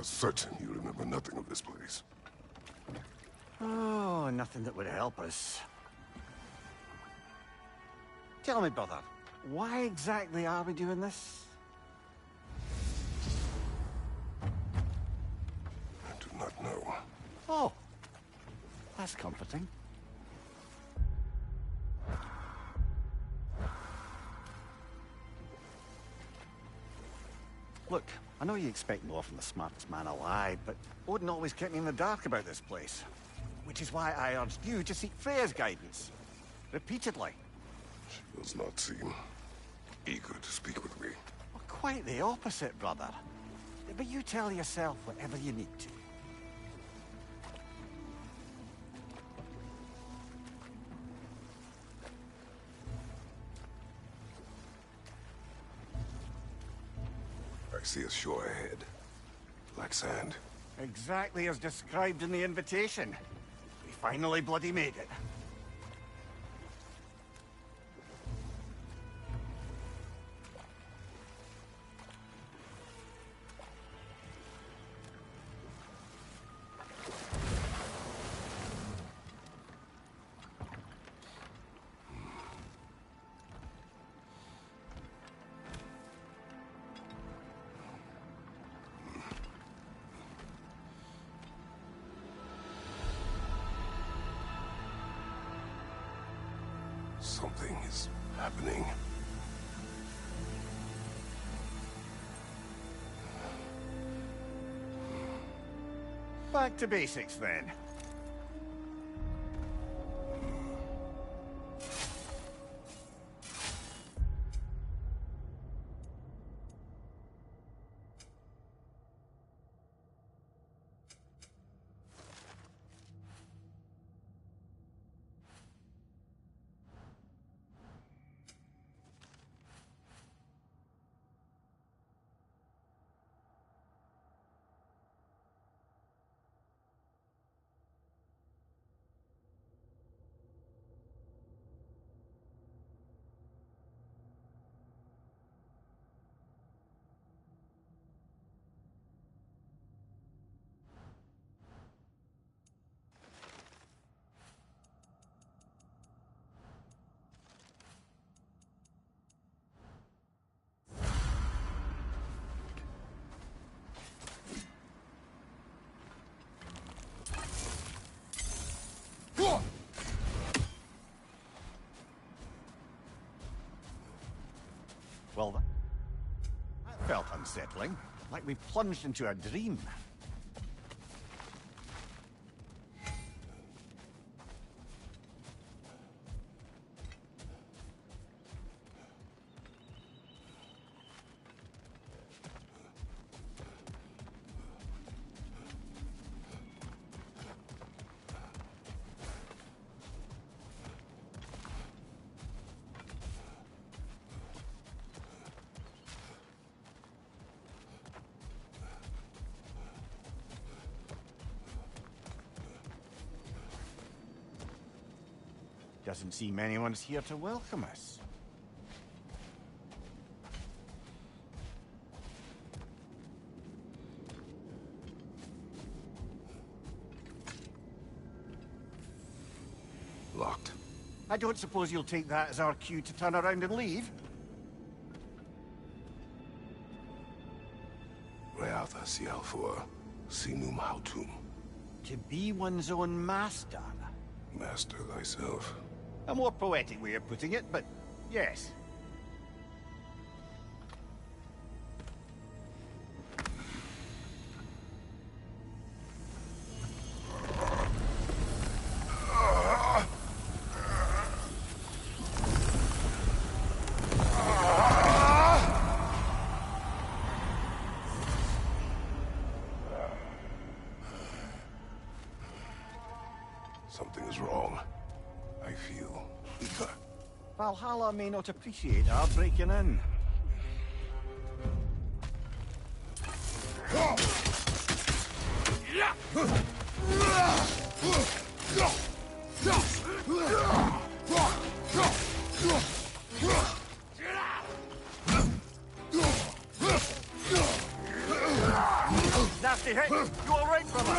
are certain you remember nothing of this place. Oh, nothing that would help us. Tell me, brother, why exactly are we doing this? I do not know. Oh, that's comforting. Look, I know you expect more from the smartest man alive, but Odin always kept me in the dark about this place. Which is why I urged you to seek Freya's guidance. Repeatedly. She does not seem eager to speak with me. Well, quite the opposite, brother. But you tell yourself whatever you need to. I see a shore ahead. Black sand. Exactly as described in the invitation. We finally bloody made it. Something is happening. Back to basics, then. Well, that felt unsettling. Like we plunged into a dream. Doesn't seem anyone's here to welcome us. Locked. I don't suppose you'll take that as our cue to turn around and leave? Realtha Sialfur, Sinum Hautum. To be one's own master. Master thyself. A more poetic way of putting it, but yes. Something is wrong. I feel weaker. Valhalla may not appreciate our breaking in. Nasty you hit? You all right, brother?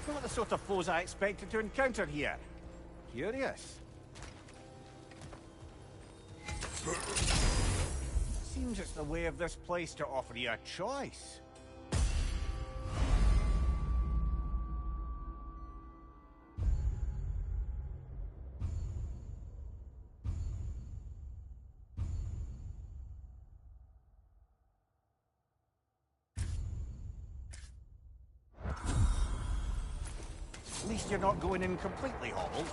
Not the sort of foes I expected to encounter here. Curious. Seems it's the way of this place to offer you a choice. At least you're not going in completely hobbled.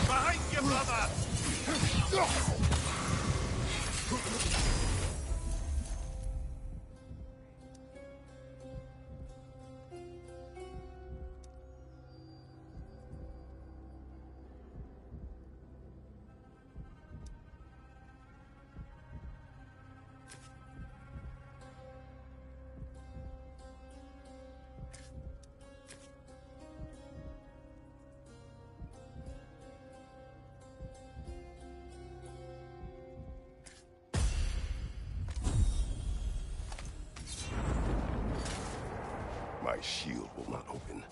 Behind you, brother! My shield will not open.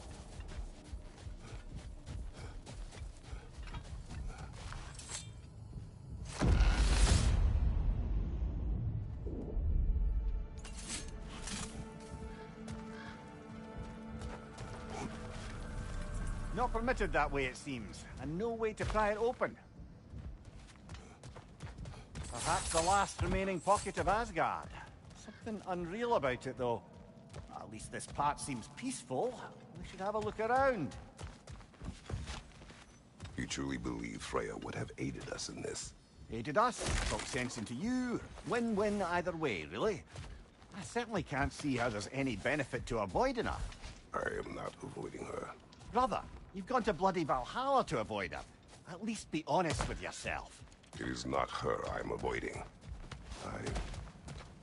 Not permitted that way, it seems, and no way to pry it open. Perhaps the last remaining pocket of Asgard. Something unreal about it, though. At least this part seems peaceful. We should have a look around. You truly believe Freya would have aided us in this? Aided us, talked sense into you. Win-win either way, really. I certainly can't see how there's any benefit to avoiding her. I am not avoiding her. Brother, you've gone to bloody Valhalla to avoid her. At least be honest with yourself. It is not her I'm avoiding. I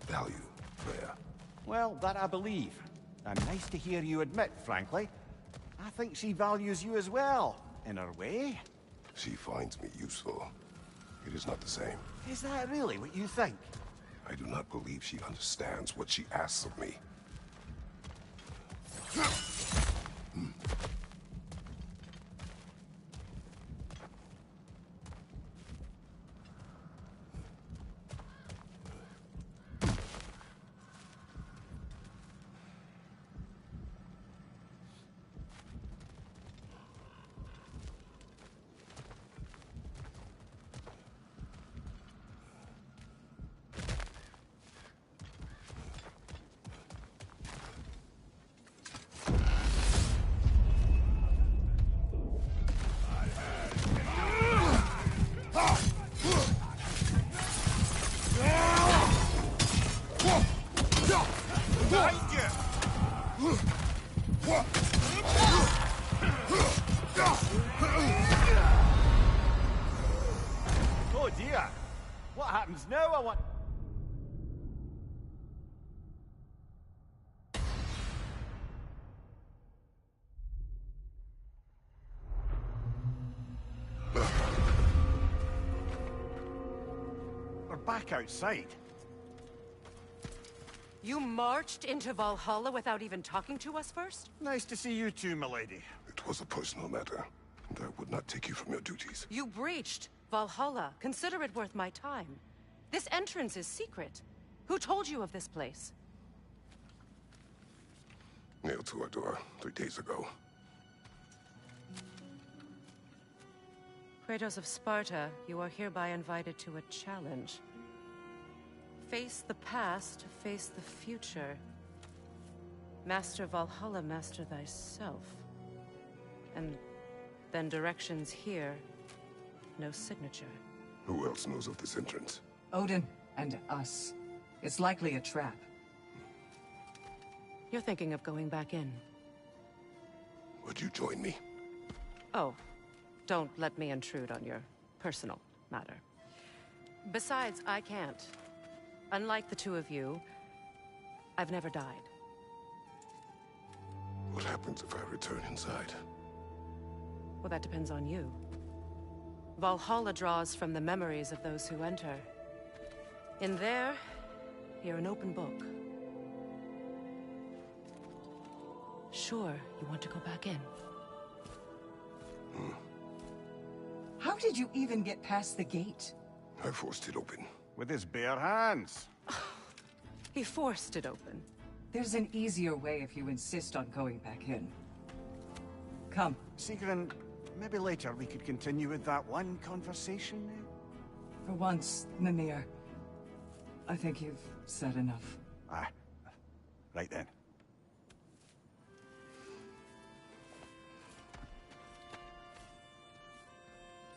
value Freya. Well, that I believe. And nice to hear you admit, frankly. I think she values you as well, in her way. She finds me useful. It is not the same. Is that really what you think? I do not believe she understands what she asks of me. Oh dear! What happens now, I want... We're back outside. You marched into Valhalla without even talking to us first? Nice to see you too, milady. It was a personal matter, and I would not take you from your duties. You breached Valhalla. Consider it worth my time. This entrance is secret. Who told you of this place? Nailed to our door 3 days ago. Kratos of Sparta, you are hereby invited to a challenge. Face the past, face the future. Master Valhalla, master thyself. And then directions here, no signature. Who else knows of this entrance? Odin and us. It's likely a trap. You're thinking of going back in. Would you join me? Oh, don't let me intrude on your personal matter. Besides, I can't. Unlike the two of you, I've never died. What happens if I return inside? Well, that depends on you. Valhalla draws from the memories of those who enter. In there, you're an open book. Sure, you want to go back in. How did you even get past the gate? I forced it open. With his bare hands. He forced it open. There's an easier way if you insist on going back in. Come. Sigrun, maybe later we could continue with that one conversation. For once, Mimir, I think you've said enough. Aye. Right then.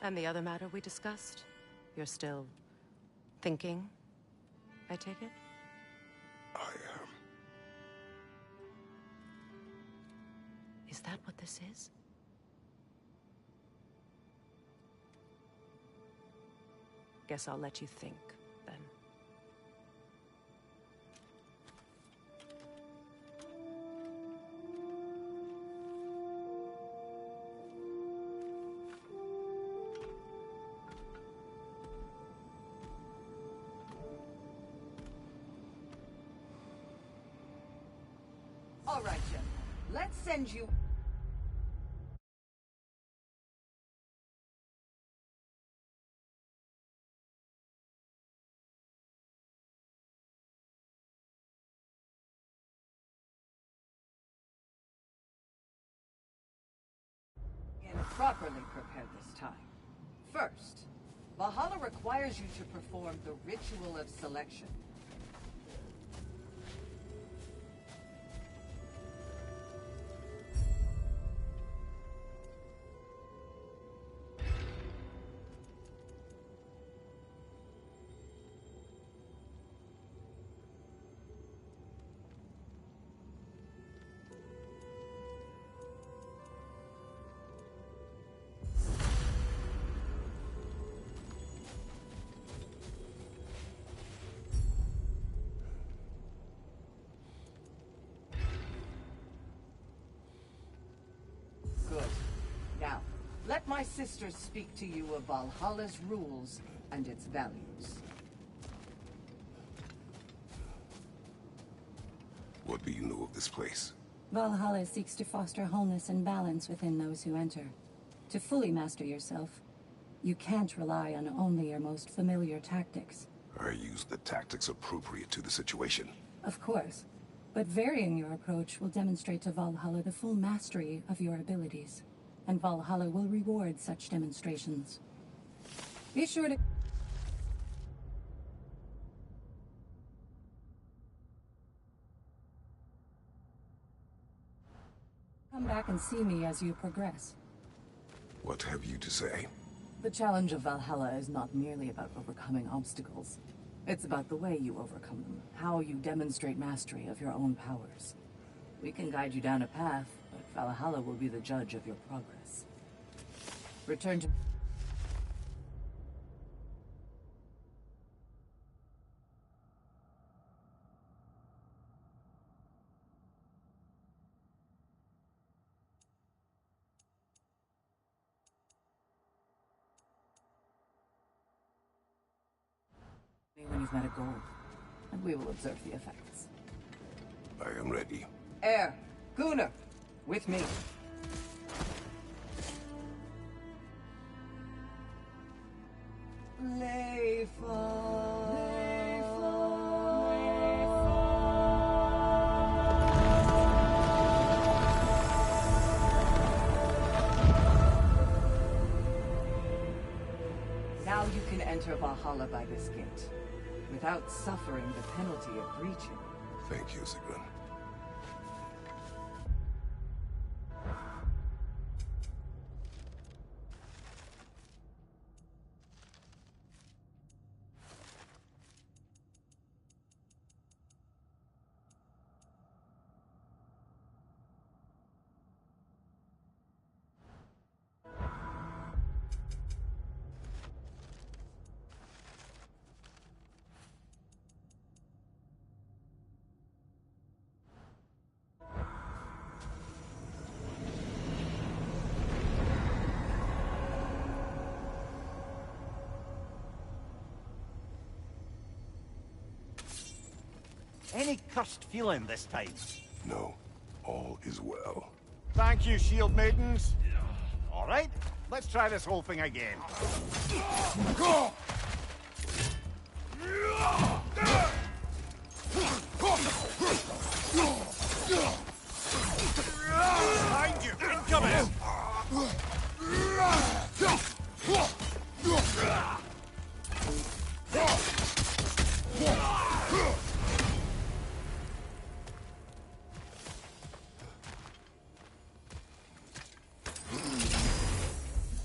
And the other matter we discussed? You're still thinking, I take it? I am. Is that what this is? Guess I'll let you think, then. All right, Jim. Let's send you... and properly prepared this time. First, Valhalla requires you to perform the ritual of selection. Good. Now, let my sisters speak to you of Valhalla's rules and its values. What do you know of this place? Valhalla seeks to foster wholeness and balance within those who enter. To fully master yourself, you can't rely on only your most familiar tactics. I use the tactics appropriate to the situation. Of course, but varying your approach will demonstrate to Valhalla the full mastery of your abilities, and Valhalla will reward such demonstrations. Be sure to... come back and see me as you progress. What have you to say? The challenge of Valhalla is not merely about overcoming obstacles. It's about the way you overcome them, how you demonstrate mastery of your own powers. We can guide you down a path, but Valhalla will be the judge of your progress. Return to... when you've met a goal, and we will observe the effects. I am ready. Air, Gunnar, with me. Now you can enter Valhalla by this gate, without suffering the penalty of breaching. Thank you, Sigrun. Any cursed feeling this time? No, all is well. Thank you, shield maidens. All right, let's try this whole thing again. Behind you, incoming!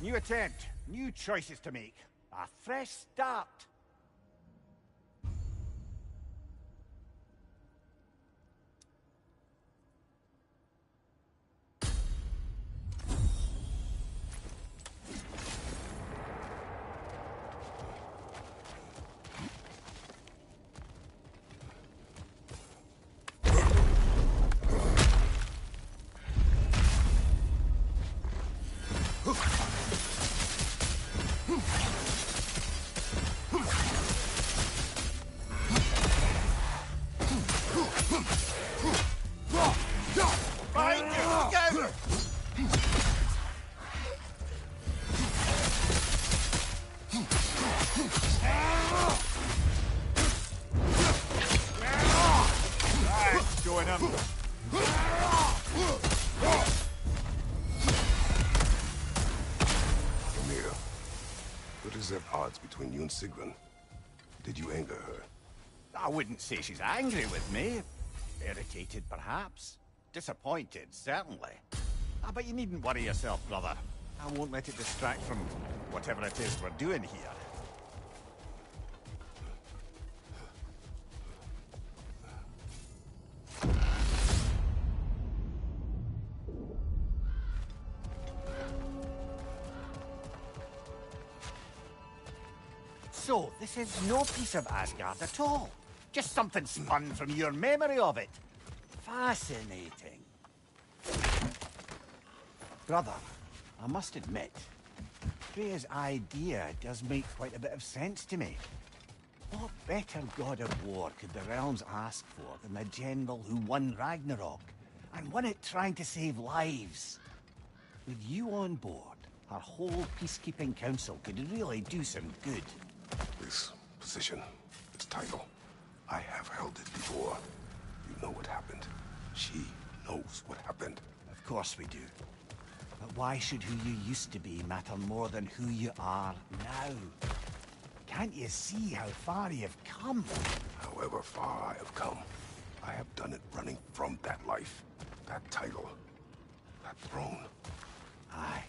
New attempt, new choices to make. A fresh start. Odds between you and Sigrun. Did you anger her? I wouldn't say she's angry with me. Irritated, perhaps. Disappointed, certainly. But you needn't worry yourself, brother. I won't let it distract from whatever it is we're doing here. So, this is no piece of Asgard at all. Just something spun from your memory of it. Fascinating. Brother, I must admit, Freya's idea does make quite a bit of sense to me. What better god of war could the realms ask for than the general who won Ragnarok, and won it trying to save lives? With you on board, our whole peacekeeping council could really do some good. This position, this title, I have held it before. You know what happened. She knows what happened. Of course we do. But why should who you used to be matter more than who you are now? Can't you see how far you've come? However far I have come, I have done it running from that life, that title, that throne. Aye.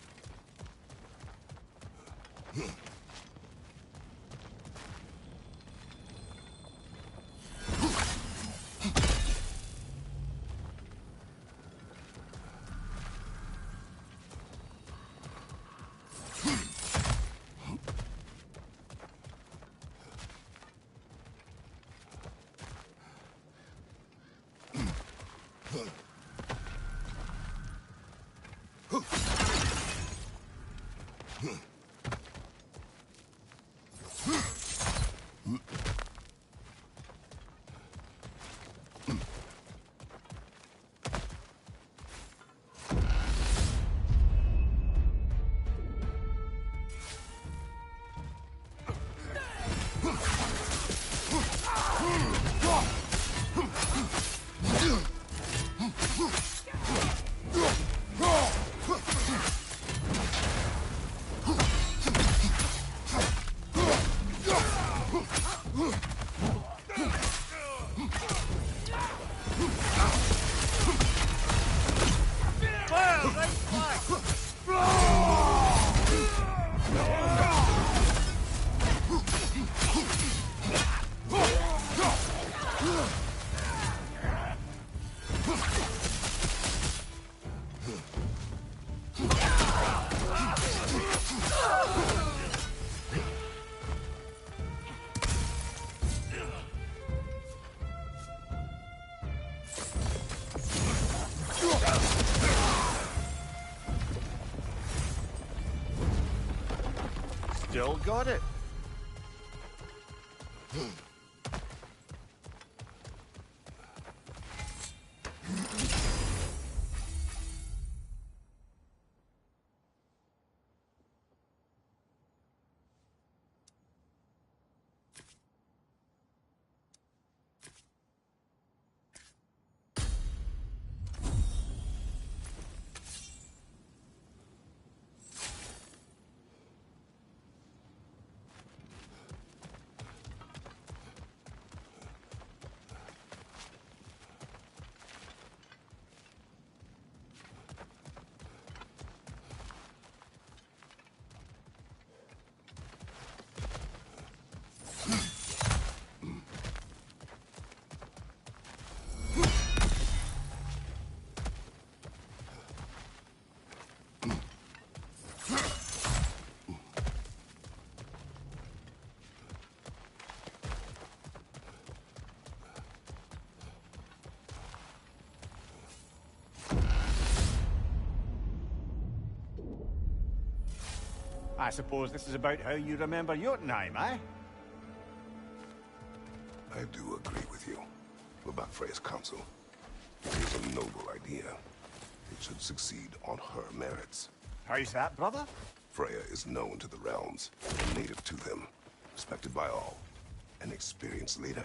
Still got it. I suppose this is about how you remember Jotunheim, eh? I do agree with you about Freya's council. It is a noble idea. It should succeed on her merits. How's that, brother? Freya is known to the realms, a native to them, respected by all, an experienced leader.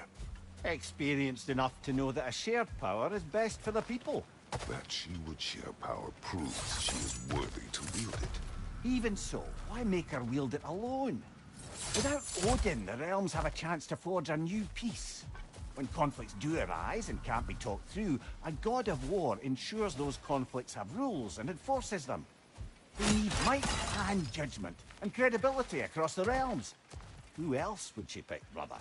Experienced enough to know that a shared power is best for the people. That she would share power proves she is worthy to wield it. Even so, why make her wield it alone? Without Odin, the realms have a chance to forge a new peace. When conflicts do arise and can't be talked through, a god of war ensures those conflicts have rules and enforces them. They need might and judgment and credibility across the realms. Who else would she pick, brother?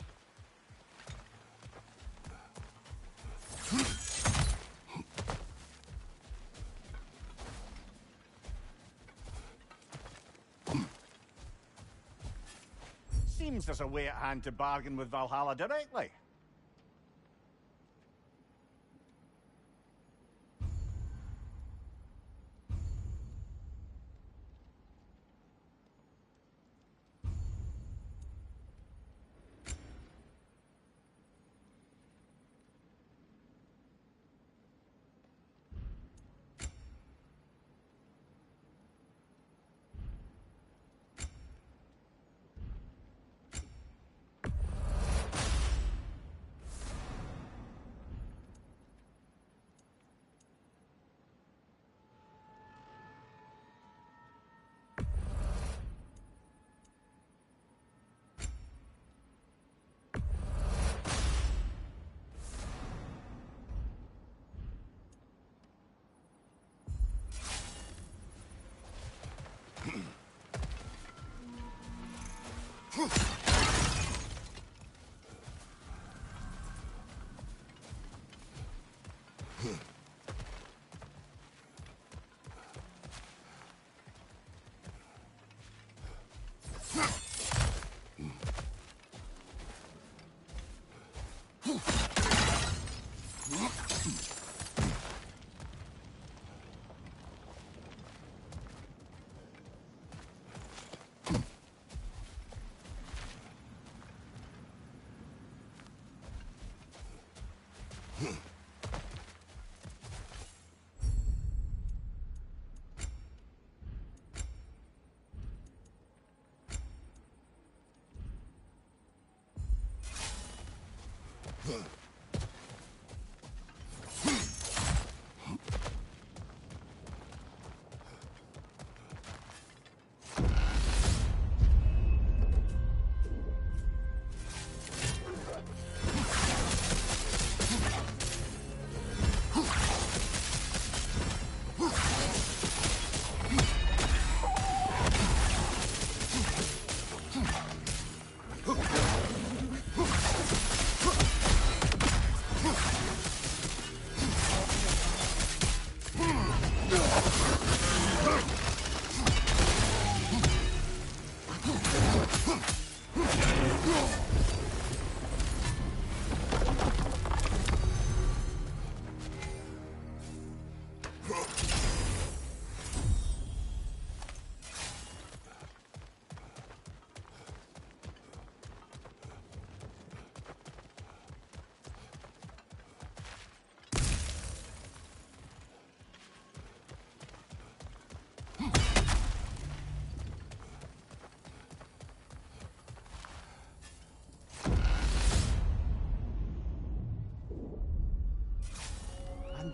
Seems there's a way at hand to bargain with Valhalla directly.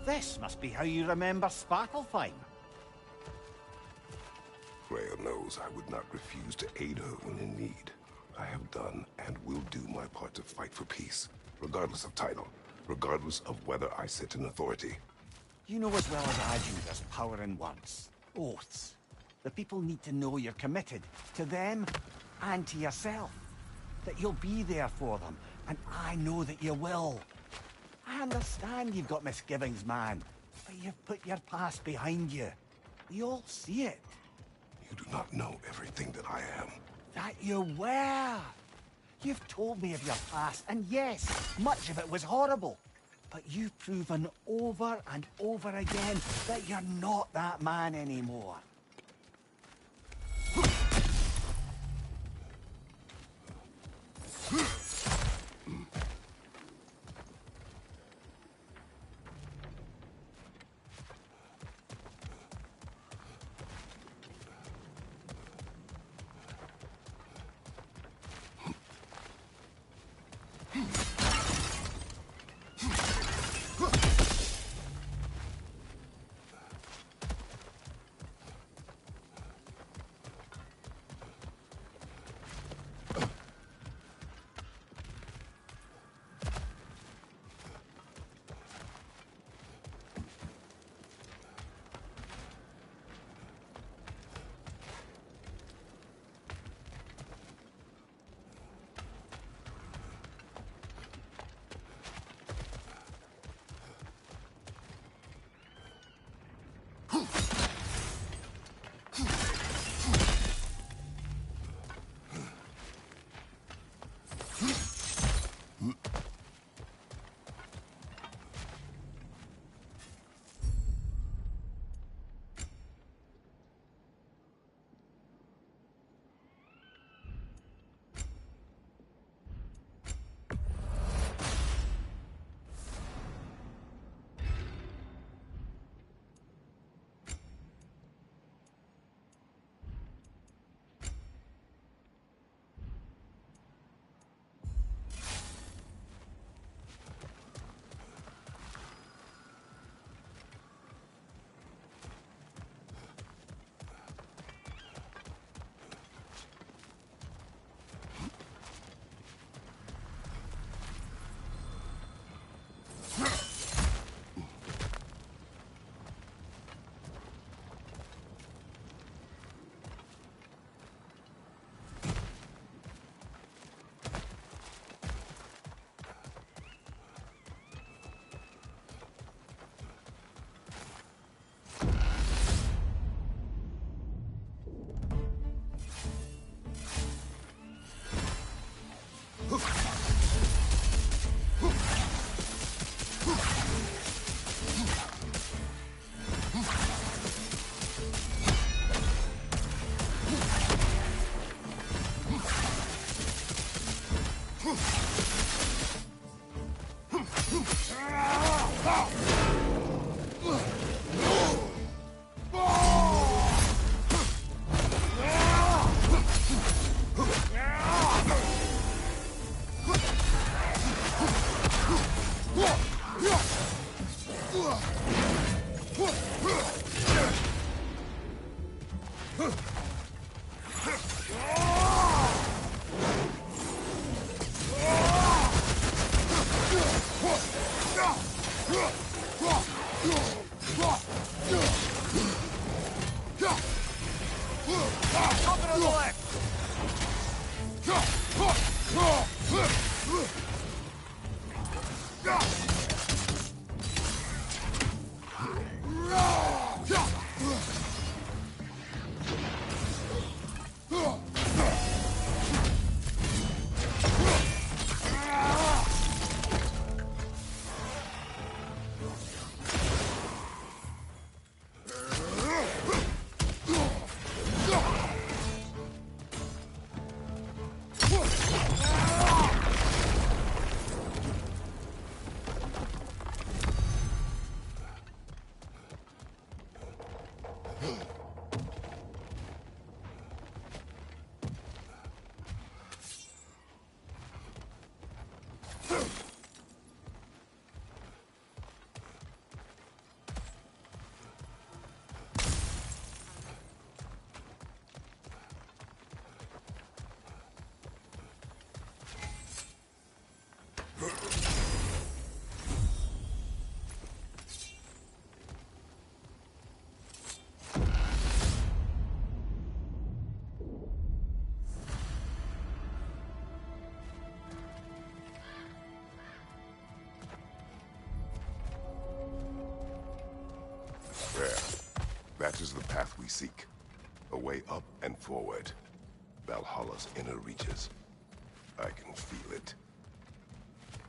This must be how you remember Svartalfheim. Freya knows I would not refuse to aid her when in need. I have done and will do my part to fight for peace, regardless of title, regardless of whether I sit in authority. You know as well as I do there's power in words. Oaths. The people need to know you're committed. To them and to yourself. That you'll be there for them. And I know that you will. I understand you've got misgivings, man. But you've put your past behind you. We all see it. You do not know everything that I am. That you were. You've told me of your past, and yes, much of it was horrible. But you've proven over and over again that you're not that man anymore. the left! There. That is the path we seek. A way up and forward. Valhalla's inner reaches. I can feel it.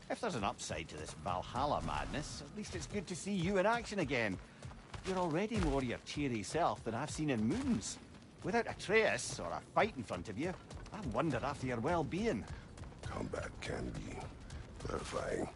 If there's an upside to this Valhalla madness, at least it's good to see you in action again. You're already more your cheery self than I've seen in moons. Without Atreus, or a fight in front of you, I wonder after your well-being. Combat can be clarifying.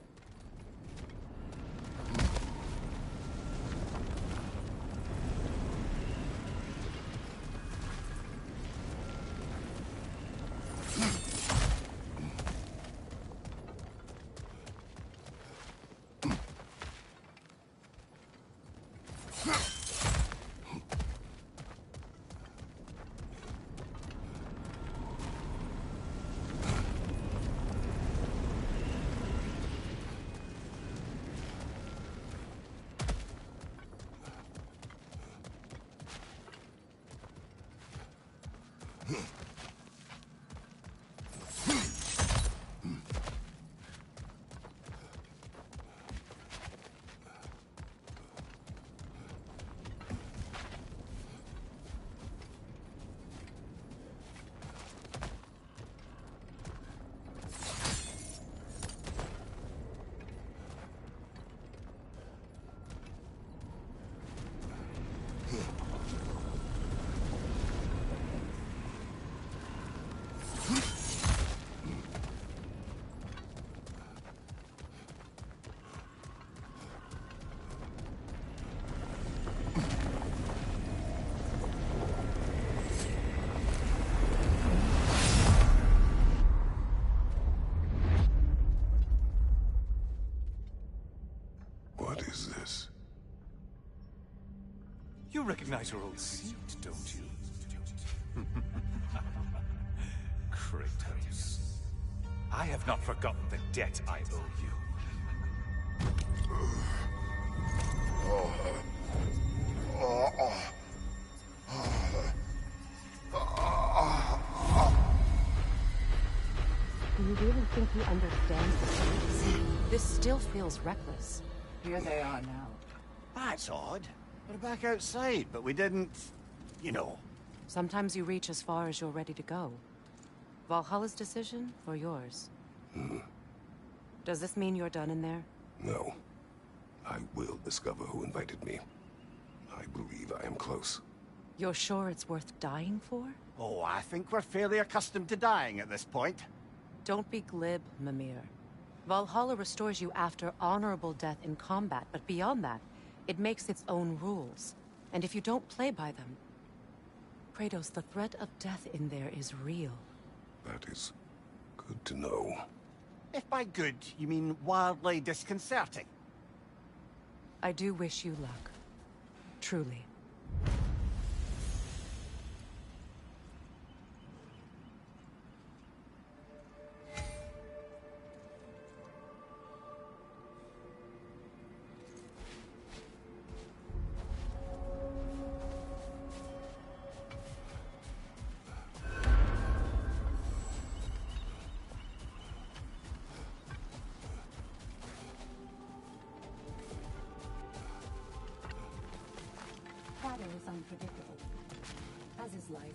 What is this? You recognize your old seat, don't you? Kratos. I have not forgotten the debt I owe you. Do you really think he understands the stakes? This still feels reckless. Here they are now. That's odd. We're back outside, but we didn't... you know. Sometimes you reach as far as you're ready to go. Valhalla's decision, or yours? Does this mean you're done in there? No. I will discover who invited me. I believe I am close. You're sure it's worth dying for? Oh, I think we're fairly accustomed to dying at this point. Don't be glib, Mimir. Valhalla restores you after honorable death in combat, but beyond that, it makes its own rules. And if you don't play by them... Kratos, the threat of death in there is real. That is good to know. If by good, you mean wildly disconcerting. I do wish you luck. Truly. unpredictable, as is life.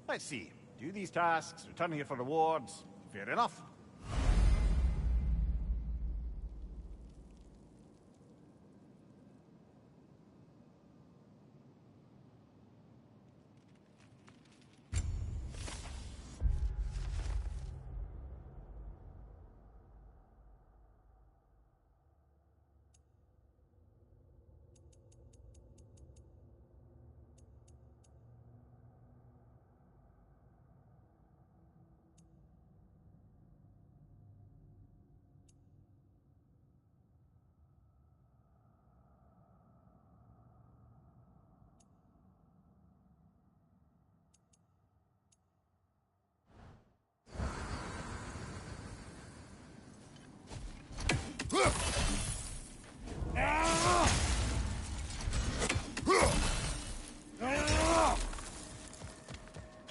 Let's see. Do these tasks, return here for rewards. Fair enough.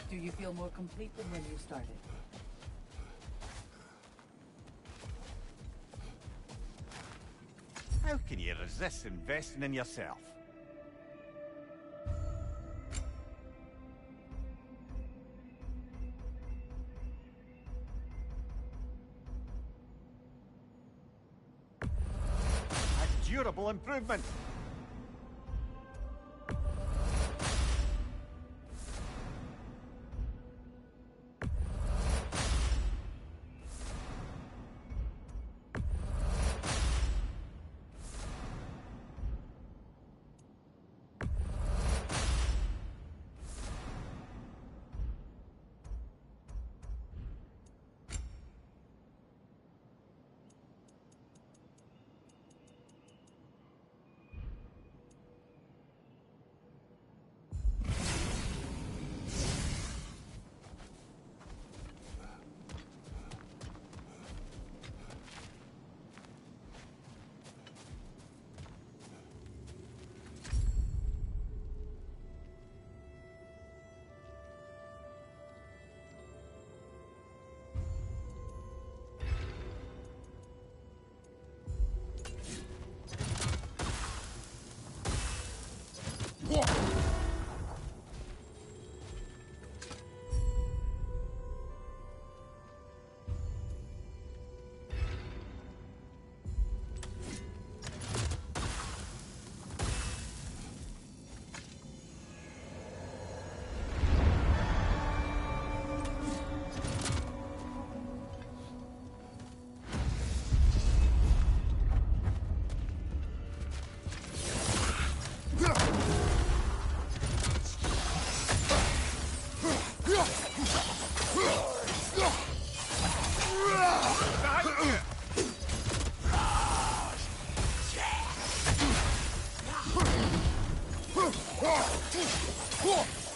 Do you feel more complete than when you started? How can you resist investing in yourself? A durable improvement.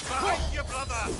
Behind you, brother!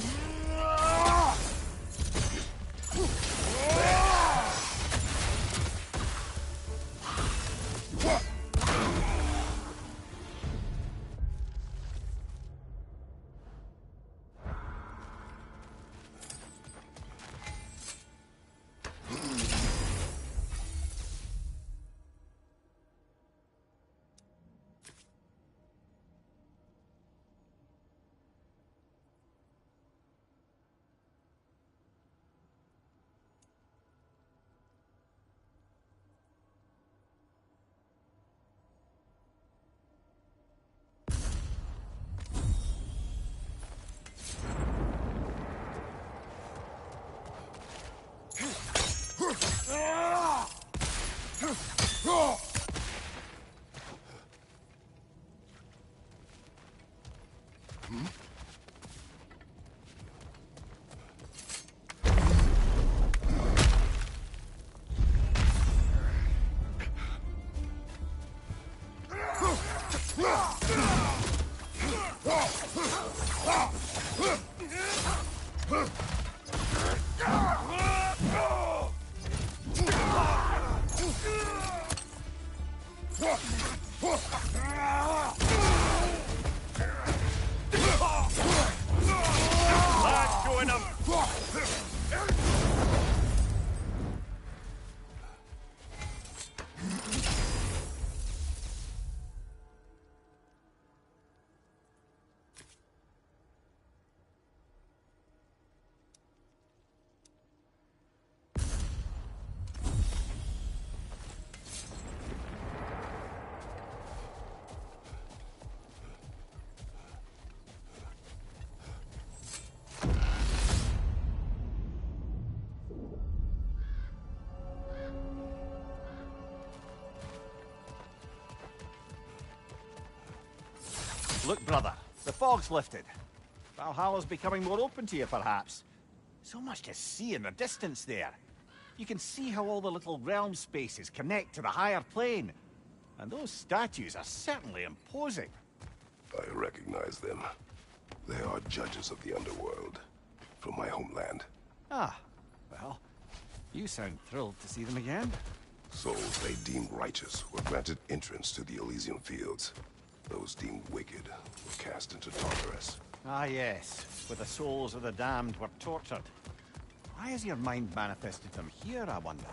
Lad, join 'em! Look, brother, the fog's lifted. Valhalla's becoming more open to you, perhaps. So much to see in the distance there. You can see how all the little realm spaces connect to the higher plane. And those statues are certainly imposing. I recognize them. They are judges of the underworld, from my homeland. Ah, well, you sound thrilled to see them again. Souls they deemed righteous were granted entrance to the Elysian fields. Those deemed wicked were cast into Tartarus. Ah, yes, where the souls of the damned were tortured. Why has your mind manifested them here, I wonder?